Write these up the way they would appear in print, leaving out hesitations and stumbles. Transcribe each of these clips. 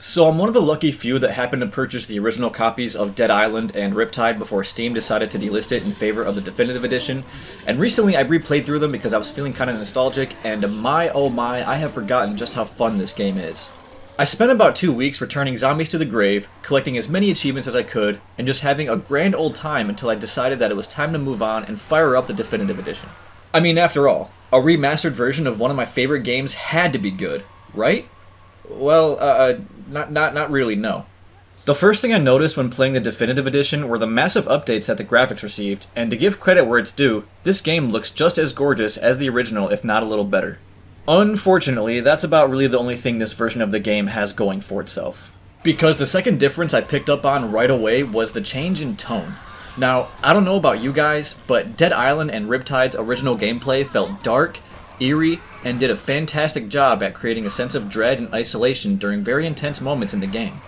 So I'm one of the lucky few that happened to purchase the original copies of Dead Island and Riptide before Steam decided to delist it in favor of the definitive edition, and recently I replayed through them because I was feeling kind of nostalgic, and my oh my, I have forgotten just how fun this game is. I spent about 2 weeks returning zombies to the grave, collecting as many achievements as I could, and just having a grand old time until I decided that it was time to move on and fire up the definitive edition. I mean, after all, a remastered version of one of my favorite games had to be good, right? Well, not really, no. The first thing I noticed when playing the definitive edition were the massive updates that the graphics received, and to give credit where it's due, this game looks just as gorgeous as the original, if not a little better. Unfortunately, that's about really the only thing this version of the game has going for itself. Because the second difference I picked up on right away was the change in tone. Now, I don't know about you guys, but Dead Island and Riptide's original gameplay felt dark, eerie, and did a fantastic job at creating a sense of dread and isolation during very intense moments in the game.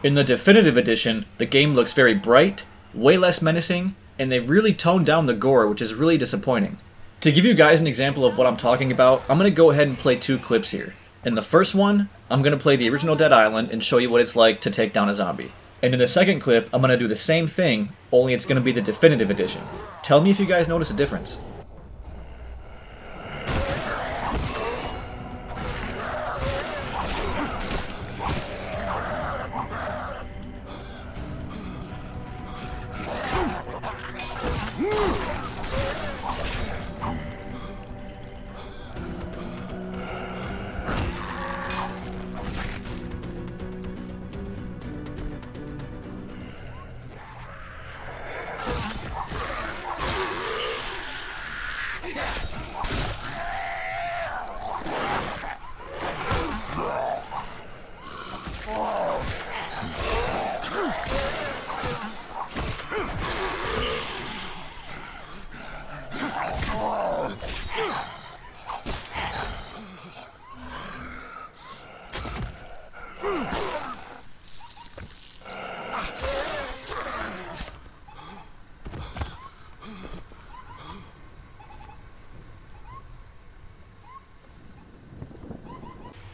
In the definitive edition, the game looks very bright, way less menacing, and they really toned down the gore, which is really disappointing. To give you guys an example of what I'm talking about, I'm going to go ahead and play 2 clips here. In the first one, I'm going to play the original Dead Island and show you what it's like to take down a zombie. And in the second clip, I'm going to do the same thing, only it's going to be the definitive edition. Tell me if you guys notice a difference.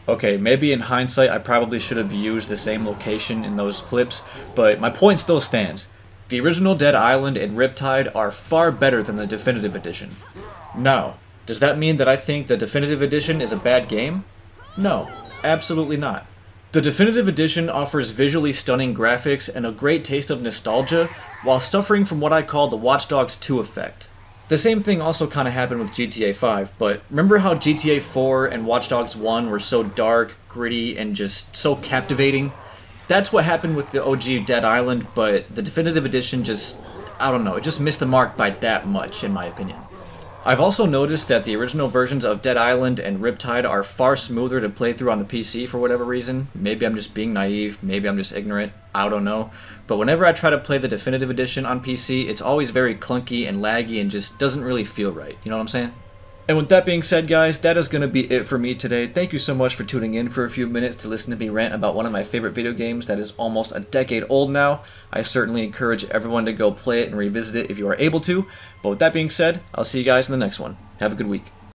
Okay, maybe in hindsight I probably should have used the same location in those clips, but my point still stands. The original Dead Island and Riptide are far better than the definitive edition. Now, does that mean that I think the definitive edition is a bad game? No, absolutely not. The definitive edition offers visually stunning graphics and a great taste of nostalgia, while suffering from what I call the Watch Dogs 2 effect. The same thing also kind of happened with GTA 5, but remember how GTA 4 and Watch Dogs 1 were so dark, gritty, and just so captivating? That's what happened with the OG Dead Island, but the definitive edition just, I don't know, it just missed the mark by that much, in my opinion. I've also noticed that the original versions of Dead Island and Riptide are far smoother to play through on the PC for whatever reason. Maybe I'm just being naive, maybe I'm just ignorant, I don't know. But whenever I try to play the definitive edition on PC, it's always very clunky and laggy and just doesn't really feel right, you know what I'm saying? And with that being said, guys, that is going to be it for me today. Thank you so much for tuning in for a few minutes to listen to me rant about one of my favorite video games that is almost a decade old now. I certainly encourage everyone to go play it and revisit it if you are able to. But with that being said, I'll see you guys in the next one. Have a good week.